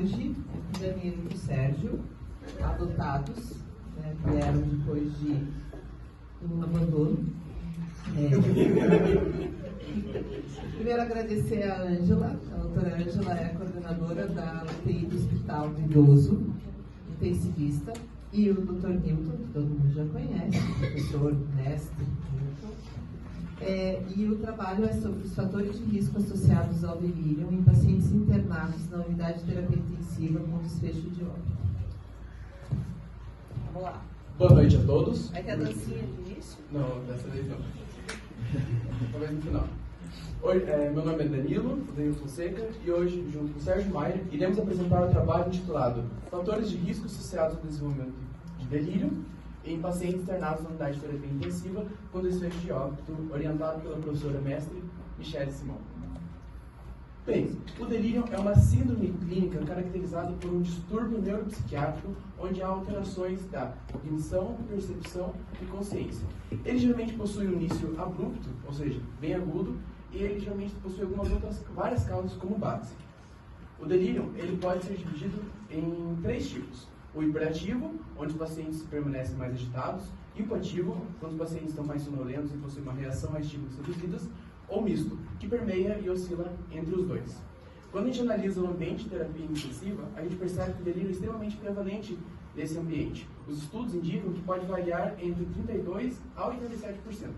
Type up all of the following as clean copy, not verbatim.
Hoje, Danilo e o Sérgio, adotados, né, vieram depois de um abandono. Primeiro, agradecer a Ângela. A doutora Ângela é a coordenadora da UTI do Hospital do Idoso, intensivista, e o Dr. Newton, que todo mundo já conhece, professor, mestre Newton. E o trabalho é sobre os fatores de risco associados ao delírio em pacientes internados na unidade de terapia intensiva com desfecho de óbito. Vamos lá. Boa noite a todos. Vai ter a dancinha de início? Não, dessa vez não. Talvez no final. Hoje, meu nome é Danilo Fonseca, e hoje, junto com o Sérgio Maia, iremos apresentar o trabalho intitulado Fatores de risco associados ao desenvolvimento de delírio em pacientes internados na unidade de terapia intensiva com desfecho de óbito, orientado pela professora mestre Michele Simão. Bem, o delírio é uma síndrome clínica caracterizada por um distúrbio neuropsiquiátrico onde há alterações da cognição, percepção e consciência. Ele geralmente possui um início abrupto, ou seja, bem agudo, e ele geralmente possui várias causas como base. O delírio ele pode ser dividido em 3 tipos. O hiperativo, onde os pacientes permanecem mais agitados, hipoativo, quando os pacientes estão mais sonolentos e possuem uma reação a estímulos reduzidos, ou misto, que permeia e oscila entre os dois. Quando a gente analisa o ambiente de terapia intensiva, a gente percebe que o delírio é extremamente prevalente nesse ambiente. Os estudos indicam que pode variar entre 32% a 87%.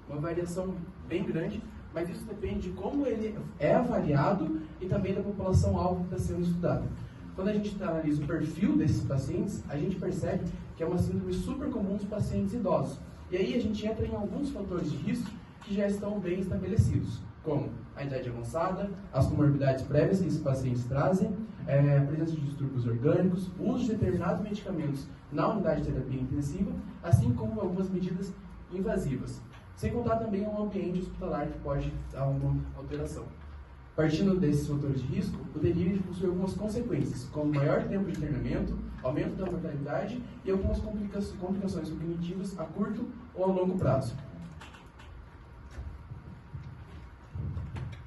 Uma variação bem grande, mas isso depende de como ele é avaliado e também da população-alvo que está sendo estudada. Quando a gente analisa o perfil desses pacientes, a gente percebe que é uma síndrome super comum dos pacientes idosos. E aí a gente entra em alguns fatores de risco que já estão bem estabelecidos, como a idade avançada, as comorbidades prévias que esses pacientes trazem, a presença de distúrbios orgânicos, o uso de determinados medicamentos na unidade de terapia intensiva, assim como algumas medidas invasivas. Sem contar também um ambiente hospitalar que pode dar uma alteração. Partindo desses fatores de risco, o delírio possui algumas consequências, como maior tempo de internamento, aumento da mortalidade e algumas complicações cognitivas a curto ou a longo prazo.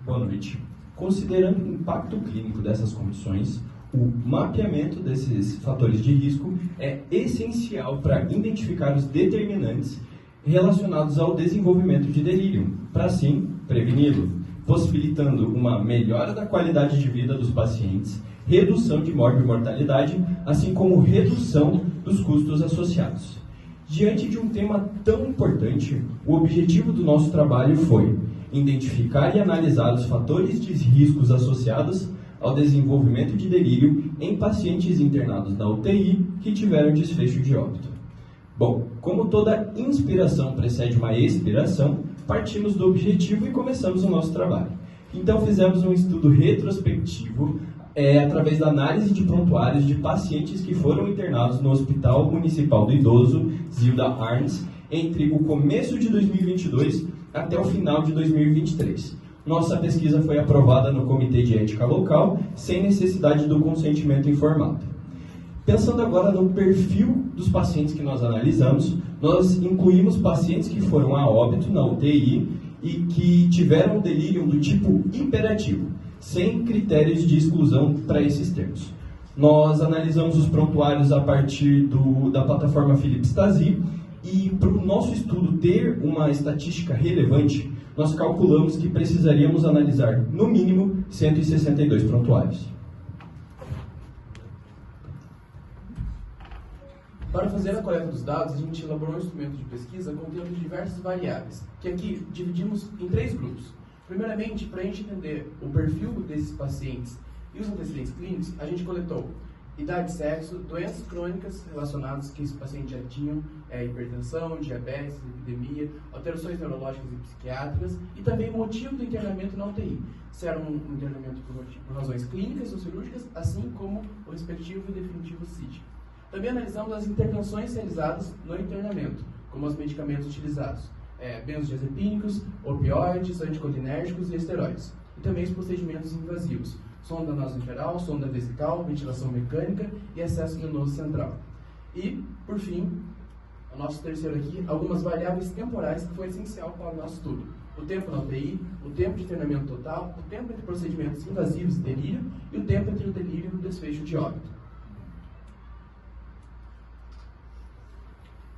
Boa noite. Considerando o impacto clínico dessas condições, o mapeamento desses fatores de risco é essencial para identificar os determinantes relacionados ao desenvolvimento de delírio, para assim preveni-lo, possibilitando uma melhora da qualidade de vida dos pacientes, redução de morbimortalidade, assim como redução dos custos associados. Diante de um tema tão importante, o objetivo do nosso trabalho foi identificar e analisar os fatores de riscos associados ao desenvolvimento de delírio em pacientes internados na UTI que tiveram desfecho de óbito. Bom, como toda inspiração precede uma expiração, partimos do objetivo e começamos o nosso trabalho. Então fizemos um estudo retrospectivo através da análise de prontuários de pacientes que foram internados no Hospital Municipal do Idoso, Zilda Arns, entre o começo de 2022 até o final de 2023. Nossa pesquisa foi aprovada no Comitê de Ética Local, sem necessidade do consentimento informado. Pensando agora no perfil dos pacientes que nós analisamos, nós incluímos pacientes que foram a óbito na UTI e que tiveram delírio do tipo hiperativo, sem critérios de exclusão para esses termos. Nós analisamos os prontuários a partir da plataforma Philips Stasi e para o nosso estudo ter uma estatística relevante, nós calculamos que precisaríamos analisar no mínimo 162 prontuários. Para fazer a coleta dos dados, a gente elaborou um instrumento de pesquisa contendo diversas variáveis, que aqui dividimos em 3 grupos. Primeiramente, para a gente entender o perfil desses pacientes e os antecedentes clínicos, a gente coletou idade, sexo, doenças crônicas relacionadas que esse paciente já tinham, hipertensão, diabetes, epidemia, alterações neurológicas e psiquiátricas, e também o motivo do internamento na UTI, se era um internamento por razões clínicas ou cirúrgicas, assim como o respectivo e definitivo CID. Também analisamos as intervenções realizadas no internamento, como os medicamentos utilizados, benzodiazepínicos, opioides, anticolinérgicos e esteroides. E também os procedimentos invasivos, sonda nasogeral, sonda vesical, ventilação mecânica e acesso venoso central. E, por fim, o nosso terceiro aqui, algumas variáveis temporais que foi essencial para o nosso estudo. O tempo na UTI, o tempo de internamento total, o tempo entre procedimentos invasivos e delírio e o tempo entre o delírio e o desfecho de óbito.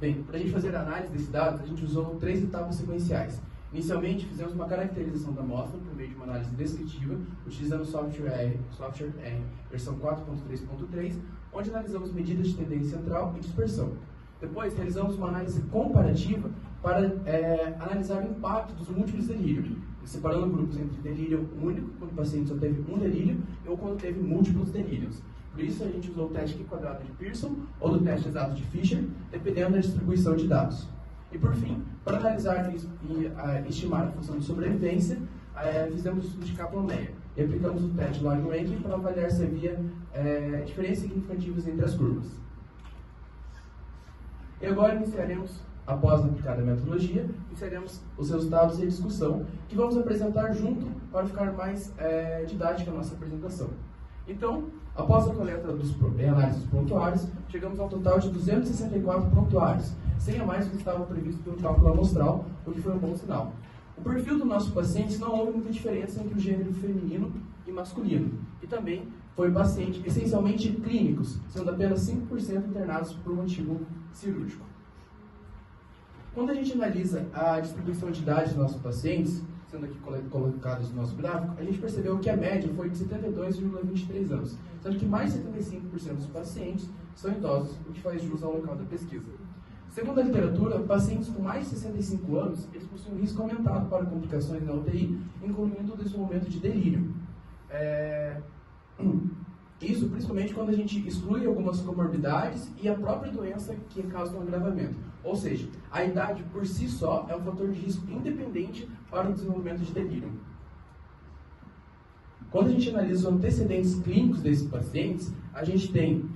Bem, para a gente fazer a análise desses dados, a gente usou 3 etapas sequenciais. Inicialmente, fizemos uma caracterização da amostra por meio de uma análise descritiva, utilizando o software R versão 4.3.3, onde analisamos medidas de tendência central e dispersão. Depois, realizamos uma análise comparativa para analisar o impacto dos múltiplos delírios, separando grupos entre delírio único, quando o paciente só teve um delírio, ou quando teve múltiplos delírios. Por isso, a gente usou o teste Q² de Pearson ou do teste exato de Fisher, dependendo da distribuição de dados. E, por fim, para analisar e estimar a função de sobrevivência, fizemos o estudo de Kaplan-Meier e aplicamos o teste Log Ranking para avaliar se havia diferenças significativas entre as curvas. E agora iniciaremos, após aplicar a metodologia, iniciaremos os resultados e a discussão, que vamos apresentar junto para ficar mais didática a nossa apresentação. Então, após a coleta e análise dos prontuários, chegamos ao total de 264 prontuários, sem a mais do que estava previsto pelo cálculo amostral, o que foi um bom sinal. O perfil do nosso paciente não houve muita diferença entre o gênero feminino e masculino, e também foi paciente essencialmente clínicos, sendo apenas 5% internados por motivo cirúrgico. Quando a gente analisa a distribuição de idade dos nossos pacientes, sendo aqui colocados no nosso gráfico, a gente percebeu que a média foi de 72,23 anos, sendo que mais de 75% dos pacientes são idosos, o que faz jus ao local da pesquisa. Segundo a literatura, pacientes com mais de 65 anos, eles possuem um risco aumentado para complicações na UTI, incluindo o desenvolvimento de delírio. Isso principalmente quando a gente exclui algumas comorbidades e a própria doença que causa um agravamento. Ou seja, a idade por si só é um fator de risco independente para o desenvolvimento de delírio. Quando a gente analisa os antecedentes clínicos desses pacientes, a gente tem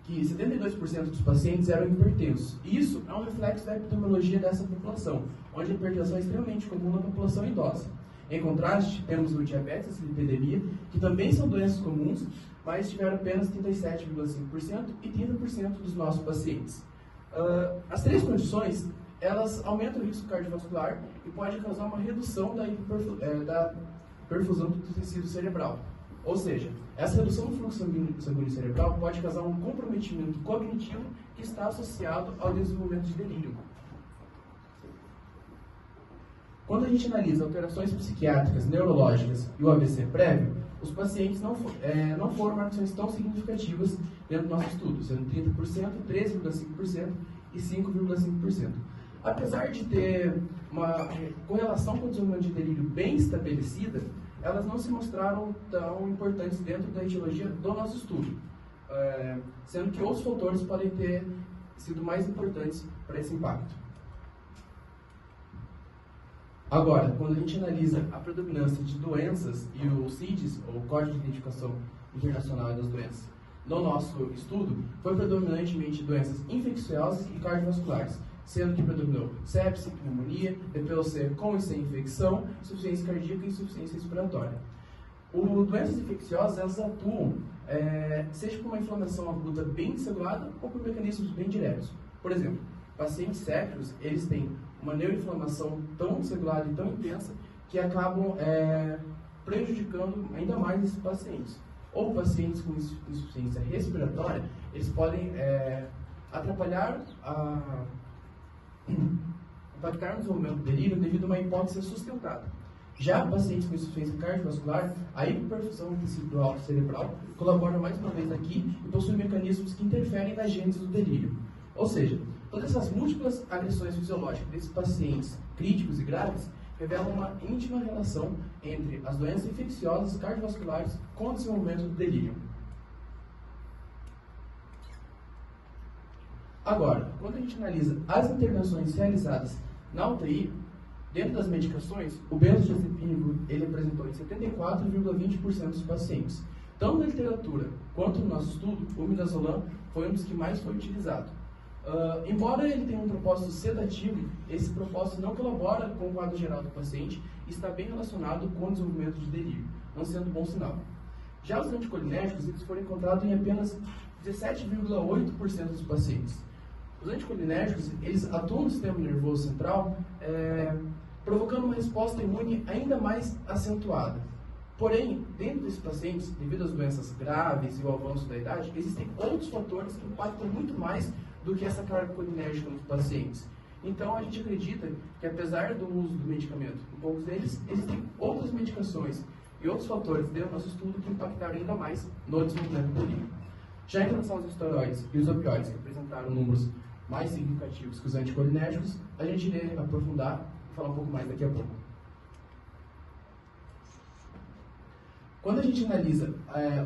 que 72% dos pacientes eram hipertensos. E isso é um reflexo da epidemiologia dessa população, onde a hipertensão é extremamente comum na população idosa. Em contraste, temos o diabetes e a dislipidemia, que também são doenças comuns, mas tiveram apenas 37,5% e 30% dos nossos pacientes. As 3 condições, elas aumentam o risco cardiovascular e podem causar uma redução da perfusão do tecido cerebral. Ou seja, essa redução do fluxo sanguíneo cerebral pode causar um comprometimento cognitivo que está associado ao desenvolvimento de delírio. Quando a gente analisa alterações psiquiátricas, neurológicas e o AVC prévio, os pacientes não foram marcações tão significativas dentro do nosso estudo, sendo 30%, 13,5% e 5,5%. Apesar de ter uma correlação com o desenvolvimento de delírio bem estabelecida, elas não se mostraram tão importantes dentro da etiologia do nosso estudo, sendo que outros fatores podem ter sido mais importantes para esse impacto. Agora, quando a gente analisa a predominância de doenças e o CIDS, ou Código de Identificação Internacional das Doenças, no nosso estudo, foi predominantemente doenças infecciosas e cardiovasculares, sendo que predominou sepse, pneumonia, DPOC com e sem infecção, insuficiência cardíaca e insuficiência respiratória. Doenças infecciosas, elas atuam seja por uma inflamação aguda bem desregulada ou por mecanismos bem diretos. Por exemplo, pacientes sépticos, eles têm uma neuroinflamação tão desregulada e tão intensa que acabam prejudicando ainda mais esses pacientes. Ou pacientes com insuficiência respiratória, eles podem atrapalhar impactar no desenvolvimento do delírio devido a uma hipóxia sustentada. Já pacientes com insuficiência cardiovascular, a hiperperfusão do tecido cerebral colabora mais uma vez aqui e possui mecanismos que interferem na gênese do delírio. Ou seja, todas essas múltiplas agressões fisiológicas desses pacientes críticos e graves revelam uma íntima relação entre as doenças infecciosas cardiovasculares com o desenvolvimento do delírio. Agora, quando a gente analisa as intervenções realizadas na UTI, dentro das medicações, o benzodiazepínico ele apresentou em 74,20% dos pacientes. Tanto na literatura quanto no nosso estudo, o midazolam foi um dos que mais foi utilizado. Embora ele tenha um propósito sedativo, esse propósito não colabora com o quadro geral do paciente e está bem relacionado com o desenvolvimento de delírio, não sendo bom sinal. Já os anticolinérgicos eles foram encontrados em apenas 17,8% dos pacientes. Os anticolinérgicos eles atuam no sistema nervoso central, provocando uma resposta imune ainda mais acentuada. Porém, dentro desses pacientes, devido às doenças graves e o avanço da idade, existem outros fatores que impactam muito mais do que essa carga colinérgica nos pacientes. Então, a gente acredita que, apesar do uso do medicamento, em poucos deles, existem outras medicações e outros fatores dentro do nosso estudo que impactaram ainda mais no desenvolvimento do delírio. Já em relação aos esteroides e os opioides, que apresentaram números mais significativos que os anticolinérgicos, a gente irá aprofundar e falar um pouco mais daqui a pouco. Quando a gente analisa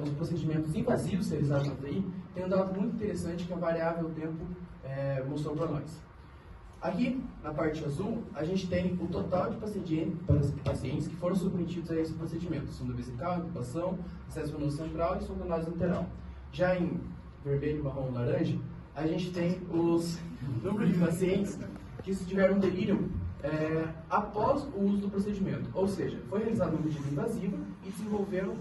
os procedimentos invasivos realizados na UTI, tem um dado muito interessante que a variável tempo mostrou para nós. Aqui, na parte azul, a gente tem o total de pacientes que foram submetidos a esse procedimento. Sonda vesical, intubação, acesso venoso central e sonda nasolateral. Já em vermelho, marrom, laranja, a gente tem os números de pacientes que tiveram delírio após o uso do procedimento. Ou seja, foi realizada uma medida invasiva e desenvolveram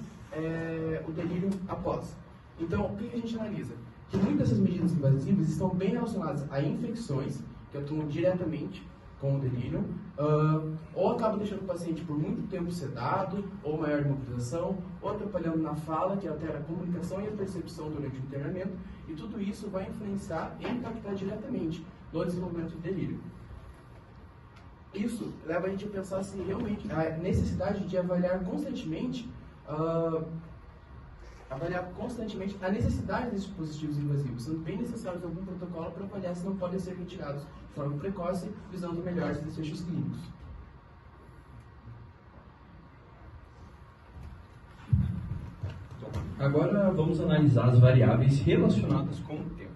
o delírio após. Então, o que a gente analisa? Que muitas dessas medidas invasivas estão bem relacionadas a infecções que atuam diretamente com o delírio, ou acabam deixando o paciente por muito tempo sedado, ou maior imobilização, ou atrapalhando na fala, que altera a comunicação e a percepção durante o internamento, e tudo isso vai influenciar e impactar diretamente no desenvolvimento do delírio. Isso leva a gente a pensar se realmente a necessidade de avaliar constantemente a necessidade desses dispositivos invasivos, sendo bem necessários algum protocolo para avaliar se não podem ser retirados de forma precoce, visando melhores desfechos clínicos. Agora vamos analisar as variáveis relacionadas com o tempo.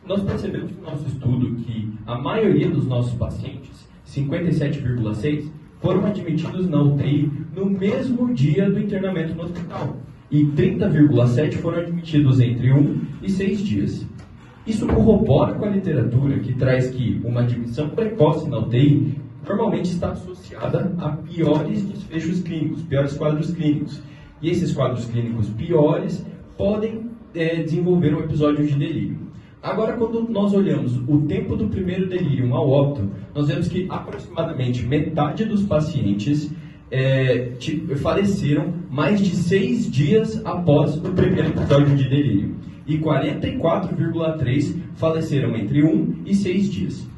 Nós percebemos no nosso estudo que a maioria dos nossos pacientes, 57,6%, foram admitidos na UTI no mesmo dia do internamento no hospital e 30,7% foram admitidos entre 1 e 6 dias. Isso corrobora com a literatura que traz que uma admissão precoce na UTI normalmente está associada a piores desfechos clínicos, piores quadros clínicos. E esses quadros clínicos piores podem desenvolver um episódio de delírio. Agora, quando nós olhamos o tempo do primeiro delírio ao óbito, nós vemos que aproximadamente metade dos pacientes faleceram mais de 6 dias após o primeiro episódio de delírio. E 44,3% faleceram entre 1 e 6 dias.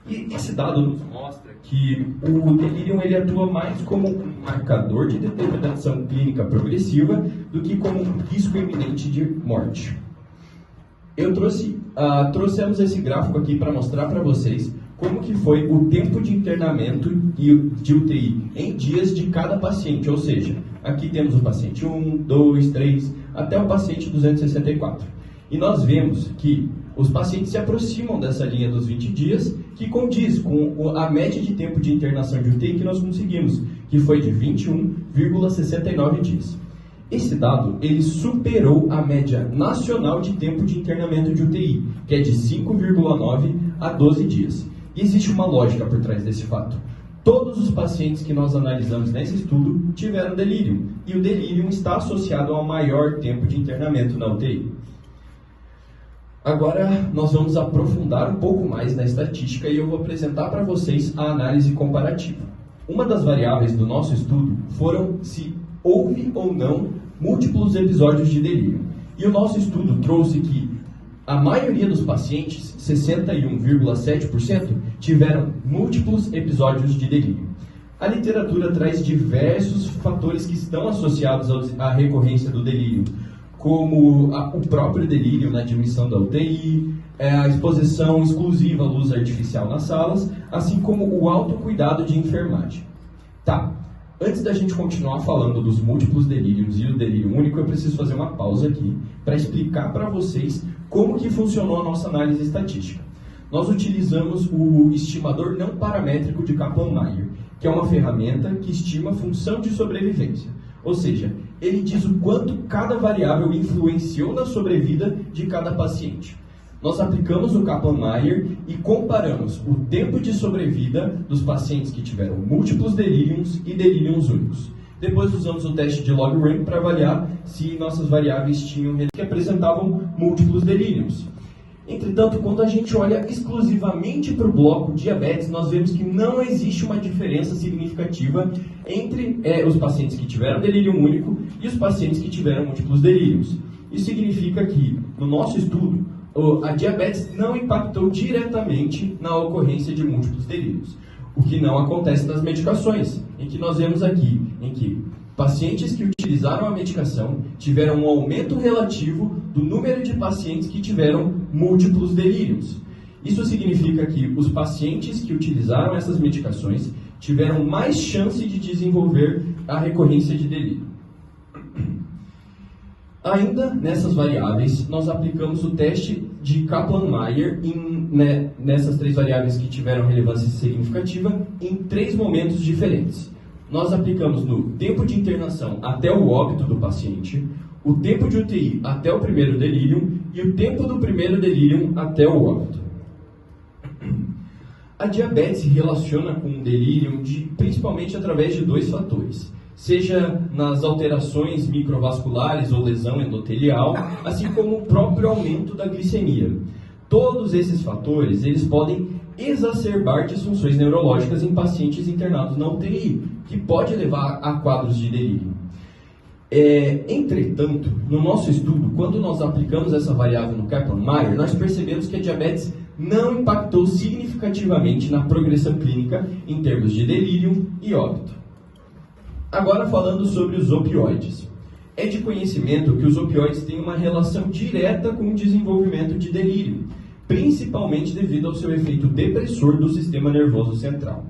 E esse dado nos mostra que o delírio ele atua mais como um marcador de determinação clínica progressiva do que como um risco iminente de morte. Trouxemos esse gráfico aqui para mostrar para vocês como que foi o tempo de internamento de UTI em dias de cada paciente, ou seja, aqui temos o paciente 1, 2, 3, até o paciente 264. E nós vemos que os pacientes se aproximam dessa linha dos 20 dias, que condiz com a média de tempo de internação de UTI que nós conseguimos, que foi de 21,69 dias. Esse dado, ele superou a média nacional de tempo de internamento de UTI, que é de 5,9 a 12 dias. E existe uma lógica por trás desse fato. Todos os pacientes que nós analisamos nesse estudo tiveram delírio, e o delírio está associado ao maior tempo de internamento na UTI. Agora, nós vamos aprofundar um pouco mais na estatística e eu vou apresentar para vocês a análise comparativa. Uma das variáveis do nosso estudo foram se houve ou não múltiplos episódios de delírio. E o nosso estudo trouxe que a maioria dos pacientes, 61,7%, tiveram múltiplos episódios de delírio. A literatura traz diversos fatores que estão associados à recorrência do delírio, como o próprio delírio na admissão da UTI, a exposição exclusiva à luz artificial nas salas, assim como o autocuidado de enfermagem. Tá, antes da gente continuar falando dos múltiplos delírios e o delírio único, eu preciso fazer uma pausa aqui para explicar para vocês como que funcionou a nossa análise estatística. Nós utilizamos o estimador não paramétrico de Kaplan-Meier, que é uma ferramenta que estima a função de sobrevivência. Ou seja, ele diz o quanto cada variável influenciou na sobrevida de cada paciente. Nós aplicamos o Kaplan-Meier e comparamos o tempo de sobrevida dos pacientes que tiveram múltiplos delírios e delírios únicos. Depois usamos o teste de log rank para avaliar se nossas variáveis tinham que apresentavam múltiplos delírios. Entretanto, quando a gente olha exclusivamente para o bloco diabetes, nós vemos que não existe uma diferença significativa entre os pacientes que tiveram delírio único e os pacientes que tiveram múltiplos delírios. Isso significa que, no nosso estudo, a diabetes não impactou diretamente na ocorrência de múltiplos delírios. O que não acontece nas medicações, em que nós vemos aqui, em que pacientes que utilizaram a medicação tiveram um aumento relativo do número de pacientes que tiveram múltiplos delírios. Isso significa que os pacientes que utilizaram essas medicações tiveram mais chance de desenvolver a recorrência de delírio. Ainda nessas variáveis, nós aplicamos o teste de Kaplan-Meier nessas 3 variáveis que tiveram relevância significativa em 3 momentos diferentes. Nós aplicamos no tempo de internação até o óbito do paciente, o tempo de UTI até o primeiro delírio e o tempo do primeiro delírio até o óbito. A diabetes se relaciona com o delírio principalmente através de 2 fatores, seja nas alterações microvasculares ou lesão endotelial, assim como o próprio aumento da glicemia. Todos esses fatores, eles podem exacerbar disfunções neurológicas em pacientes internados na UTI, que pode levar a quadros de delírio. Entretanto, no nosso estudo, quando nós aplicamos essa variável no Kaplan-Meier, nós percebemos que a diabetes não impactou significativamente na progressão clínica em termos de delírio e óbito. Agora falando sobre os opioides. É de conhecimento que os opioides têm uma relação direta com o desenvolvimento de delírio, principalmente devido ao seu efeito depressor do sistema nervoso central.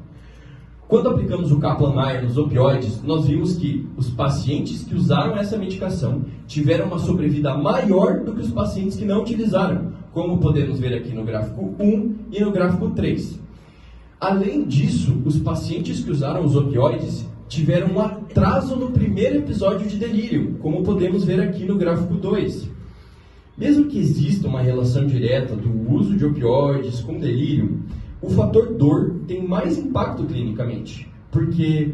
Quando aplicamos o Kaplan-Meier nos opioides, nós vimos que os pacientes que usaram essa medicação tiveram uma sobrevida maior do que os pacientes que não utilizaram, como podemos ver aqui no gráfico 1 e no gráfico 3. Além disso, os pacientes que usaram os opioides tiveram um atraso no primeiro episódio de delírio, como podemos ver aqui no gráfico 2. Mesmo que exista uma relação direta do uso de opioides com delírio, o fator dor tem mais impacto clinicamente, porque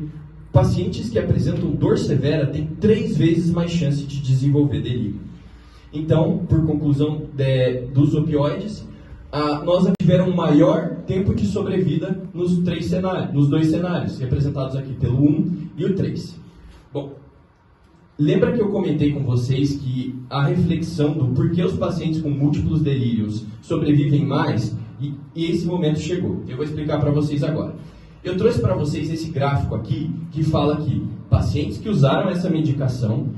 pacientes que apresentam dor severa têm 3 vezes mais chance de desenvolver delírio. Então, por conclusão dos opioides, nós tiveram um maior tempo de sobrevida nos 2 cenários, representados aqui pelo 1 e o 3. Bom, lembra que eu comentei com vocês que a reflexão do porquê os pacientes com múltiplos delírios sobrevivem mais, e esse momento chegou. Eu vou explicar para vocês agora. Eu trouxe para vocês esse gráfico aqui, que fala que pacientes que usaram essa medicação,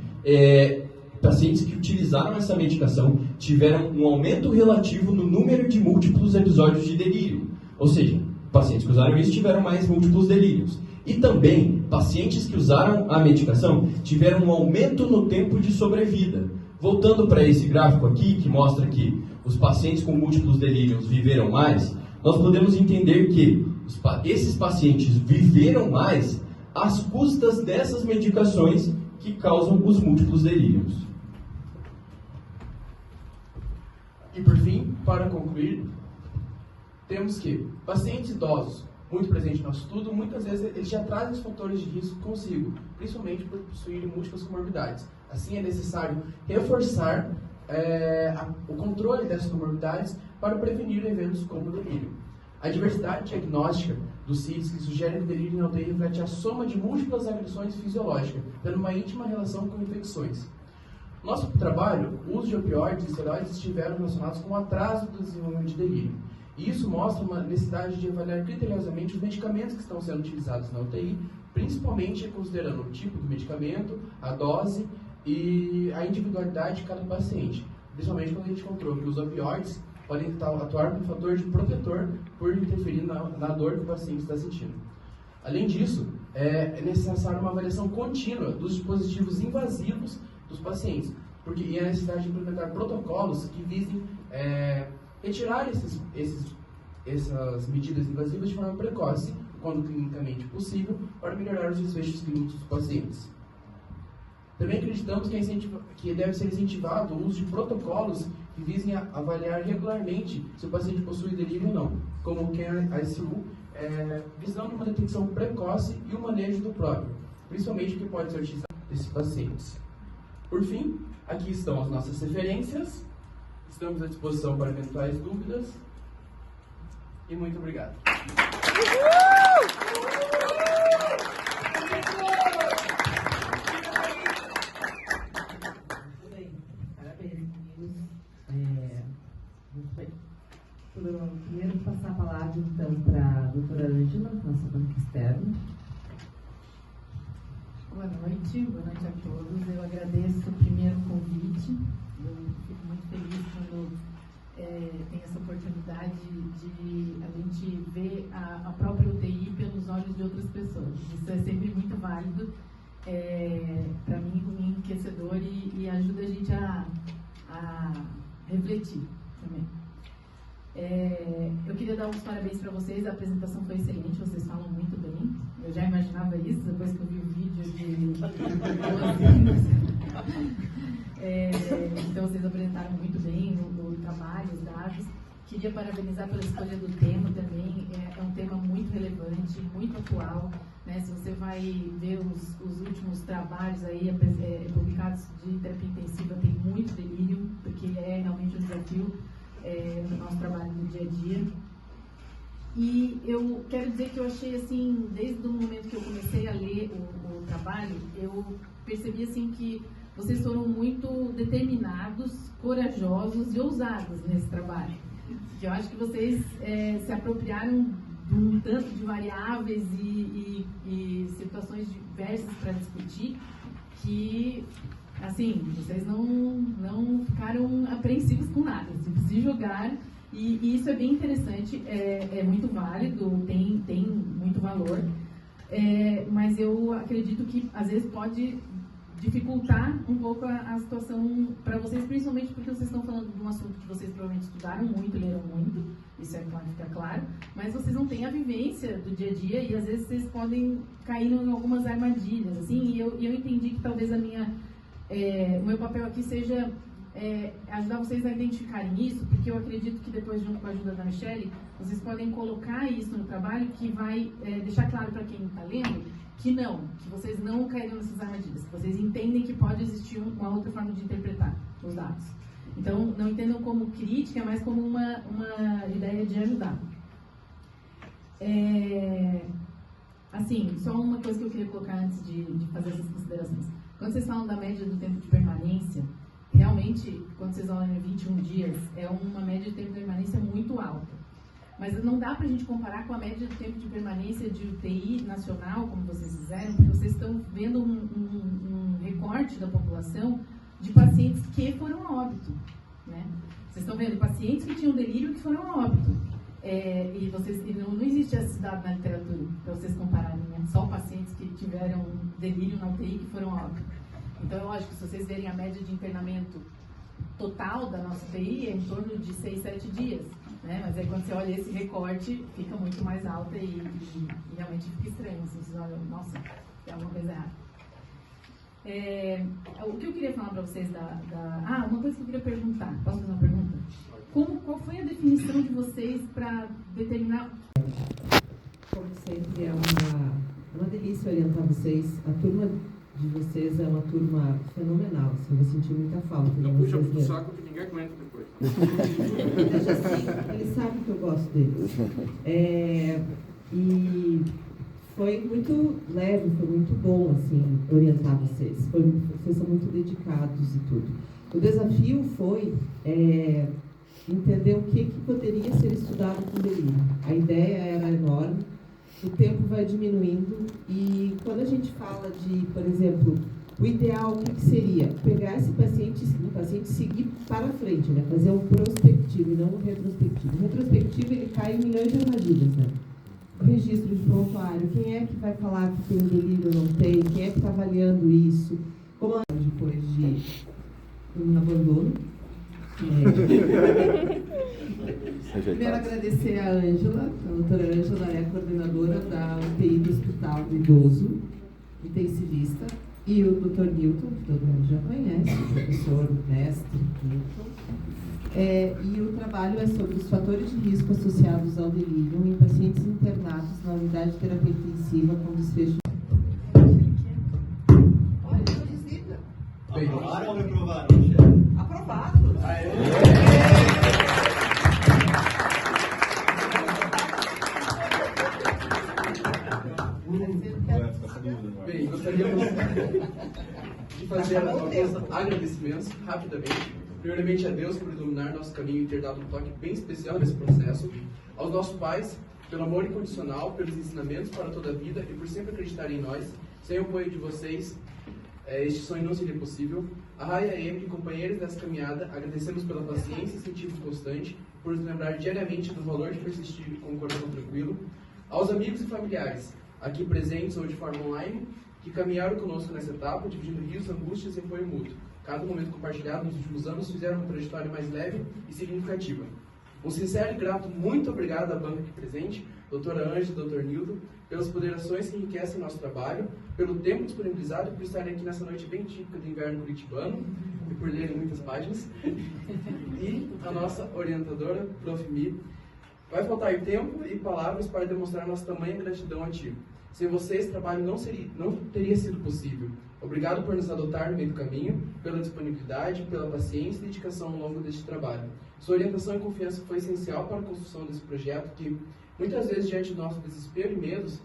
pacientes que utilizaram essa medicação tiveram um aumento relativo no número de múltiplos episódios de delírio. Ou seja, pacientes que usaram isso tiveram mais múltiplos delírios. E também, pacientes que usaram a medicação tiveram um aumento no tempo de sobrevida. Voltando para esse gráfico aqui, que mostra que os pacientes com múltiplos delírios viveram mais, nós podemos entender que esses pacientes viveram mais às custas dessas medicações que causam os múltiplos delírios. E por fim, para concluir, temos que pacientes idosos, muito presente no nosso estudo, muitas vezes eles já trazem os fatores de risco consigo, principalmente por possuírem múltiplas comorbidades. Assim é necessário reforçar o controle dessas comorbidades para prevenir eventos como o delírio. A diversidade diagnóstica dos CIDs que sugerem que o delírio na UTI reflete a soma de múltiplas agressões fisiológicas, tendo uma íntima relação com infecções. Nosso trabalho, o uso de opioides e esteroides estiveram relacionados com o atraso do desenvolvimento de delírio. E isso mostra uma necessidade de avaliar criteriosamente os medicamentos que estão sendo utilizados na UTI, principalmente considerando o tipo do medicamento, a dose e a individualidade de cada paciente. Principalmente quando a gente encontrou que os opioides podem atuar como fator de protetor por interferir na dor que o paciente está sentindo. Além disso, é necessário uma avaliação contínua dos dispositivos invasivos dos pacientes, porque é necessário de implementar protocolos que visem retirar essas medidas invasivas de forma precoce, quando clinicamente possível, para melhorar os desfechos clínicos dos pacientes. Também acreditamos que deve ser incentivado o uso de protocolos que visem avaliar regularmente se o paciente possui delírio ou não, como o CARE-ICU, visando uma detecção precoce e o manejo do próprio, principalmente o que pode ser utilizado desses pacientes. Por fim, aqui estão as nossas referências Estamos à disposição para eventuais dúvidas. E muito obrigado. Muito bem, parabéns, meninos. Muito bem. Primeiro, passar a palavra então para a doutora Ângela, nossa banca externa. Boa noite a todos. Eu agradeço primeiro o convite. Eu fico muito feliz quando tem essa oportunidade de a gente ver a própria UTI pelos olhos de outras pessoas. Isso é sempre muito válido, para mim, enriquecedor e ajuda a gente a refletir também. Eu queria dar uns parabéns para vocês, a apresentação foi excelente, vocês falam muito bem. Eu já imaginava isso depois que eu vi o vídeo de então vocês apresentaram muito bem o trabalho, os dados. Queria parabenizar pela escolha do tema também, é um tema muito relevante, muito atual, né? Se você vai ver os últimos trabalhos aí publicados de terapia intensiva, tem muito delírio, porque é realmente um desafio no nosso trabalho no dia a dia. E eu quero dizer que eu achei assim, desde o momento que eu comecei a ler o trabalho, eu percebi assim que vocês foram muito determinados, corajosos e ousados nesse trabalho. Eu acho que vocês se apropriaram de um tanto de variáveis e situações diversas para discutir, que assim, vocês não ficaram apreensivos com nada, se jogaram, e isso é bem interessante, é muito válido, tem muito valor, mas eu acredito que às vezes pode dificultar um pouco a situação para vocês, principalmente porque vocês estão falando de um assunto que vocês provavelmente estudaram muito, leram muito, isso é claro, fica claro, mas vocês não têm a vivência do dia a dia e às vezes vocês podem cair em algumas armadilhas, assim, e eu entendi que talvez o meu papel aqui seja ajudar vocês a identificarem isso, porque eu acredito que depois, junto com a ajuda da Michelle, vocês podem colocar isso no trabalho que vai deixar claro para quem está lendo que vocês não caíram nessas armadilhas, que vocês entendem que pode existir uma outra forma de interpretar os dados. Então, não entendam como crítica, mas como uma ideia de ajudar. Assim, só uma coisa que eu queria colocar antes de fazer essas considerações. Quando vocês falam da média do tempo de permanência, realmente, quando vocês olham em 21 dias, é uma média de tempo de permanência muito alta. Mas não dá para a gente comparar com a média de tempo de permanência de UTI nacional, como vocês fizeram, porque vocês estão vendo um recorte da população de pacientes que foram a óbito, né? Vocês estão vendo pacientes que tinham delírio que foram a óbito. E não existe esse dado na literatura para vocês compararem, né? Só pacientes que tiveram delírio na UTI que foram a óbito. Então, é lógico, se vocês verem a média de internamento total da nossa UTI, é em torno de 6, 7 dias. Né? Mas aí quando você olha esse recorte, fica muito mais alta e realmente fica estranho. Assim, vocês olham, nossa, tem alguma coisa errada. O que eu queria falar para vocês uma coisa que eu queria perguntar. Posso fazer uma pergunta? Qual foi a definição de vocês para determinar... Como sempre, é uma delícia orientar vocês. A turma de vocês é uma turma fenomenal. Assim, eu vou sentir muita falta de vocês. Não puxa pro saco que ninguém aguenta depois. Deixa assim, eles sabem que eu gosto deles. E foi muito leve, foi muito bom assim, orientar vocês. Vocês são muito dedicados e tudo. O desafio foi entender o que poderia ser estudado com delírio. A ideia era enorme. O tempo vai diminuindo e quando a gente fala de, por exemplo, o ideal, o que seria? Pegar esse paciente e seguir para frente, né? Fazer um prospectivo e não um retrospectivo. O retrospectivo, ele cai em milhões de armadilhas, né? O registro de prontuário, quem é que vai falar que tem delírio ou não tem? Quem é que está avaliando isso? Como depois de um abandono. Primeiro, agradecer a Ângela. A doutora Ângela é coordenadora da UTI do Hospital do Idoso, intensivista, e o Dr. Newton, que todo mundo já conhece, professor, mestre Newton. E o trabalho é sobre os fatores de risco associados ao delírio em pacientes internados na unidade de terapia intensiva com desfecho. Olha, visita. Aprovaram ou reprovaram, chefe? Aprovado. Aê! agradecimentos, rapidamente. Primeiramente a Deus por iluminar nosso caminho e ter dado um toque bem especial nesse processo. Aos nossos pais, pelo amor incondicional, pelos ensinamentos para toda a vida e por sempre acreditar em nós. Sem o apoio de vocês, este sonho não seria possível. A Raia e a Emily, companheiros dessa caminhada, agradecemos pela paciência e incentivo constante, por nos lembrar diariamente do valor de persistir com o coração tranquilo. Aos amigos e familiares, aqui presentes ou de forma online, que caminharam conosco nessa etapa, dividindo rios, angústias e apoio mútuo. Cada momento compartilhado nos últimos anos fizeram uma trajetória mais leve e significativa. Um sincero e grato muito obrigado à banca aqui presente, doutora Ângela e Dr. Nilton, pelas ponderações que enriquecem nosso trabalho, pelo tempo disponibilizado e por estarem aqui nessa noite bem típica do inverno curitibano e por lerem muitas páginas. E a nossa orientadora, Prof. Mi. Vai faltar tempo e palavras para demonstrar nossa tamanha gratidão a ti. Sem vocês, o trabalho não teria sido possível. Obrigado por nos adotar no meio do caminho, pela disponibilidade, pela paciência e dedicação ao longo deste trabalho. Sua orientação e confiança foi essencial para a construção desse projeto que, muitas vezes, diante do nosso desespero e medos,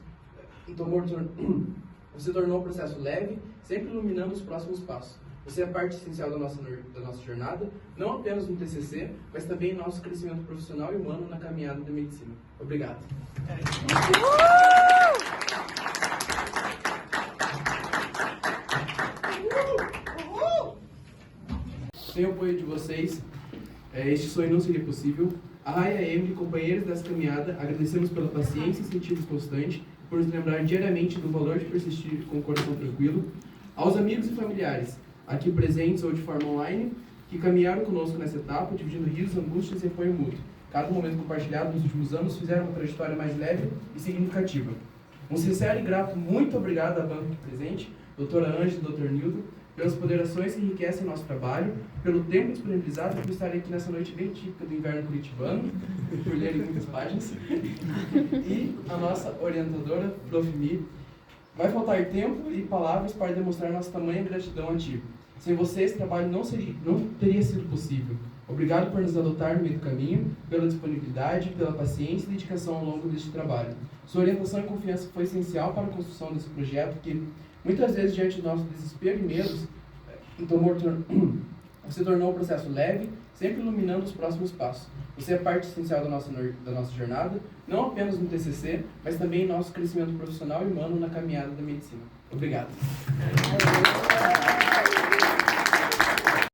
você tornou o processo leve, sempre iluminando os próximos passos. Você é parte essencial da nossa jornada, não apenas no TCC, mas também em nosso crescimento profissional e humano na caminhada da medicina. Obrigado. Sem o apoio de vocês, este sonho não seria possível. A Raia e a Emily, companheiros dessa caminhada, agradecemos pela paciência e incentivo constante, por nos lembrar diariamente do valor de persistir com o coração tranquilo. Aos amigos e familiares, aqui presentes ou de forma online, que caminharam conosco nessa etapa, dividindo rios, angústias e apoio mútuo. Cada momento compartilhado nos últimos anos fizeram uma trajetória mais leve e significativa. Um sincero e grato muito obrigado à banca aqui presente, doutora Ângela e Dr. Nilton, pelas ponderações que enriquecem nosso trabalho, pelo tempo disponibilizado por estarem aqui nessa noite bem típica do inverno curitibano, por lerem muitas páginas. E a nossa orientadora, Prof. Mi. Vai faltar tempo e palavras para demonstrar nossa tamanha gratidão a ti. Sem você, esse trabalho não teria sido possível. Obrigado por nos adotar no meio do caminho, pela disponibilidade, pela paciência e dedicação ao longo deste trabalho. Sua orientação e confiança foi essencial para a construção desse projeto que, muitas vezes, diante do nosso desespero e medos, você tornou o processo leve, sempre iluminando os próximos passos. Você é parte essencial da nossa jornada, não apenas no TCC, mas também em nosso crescimento profissional e humano na caminhada da medicina. Obrigado.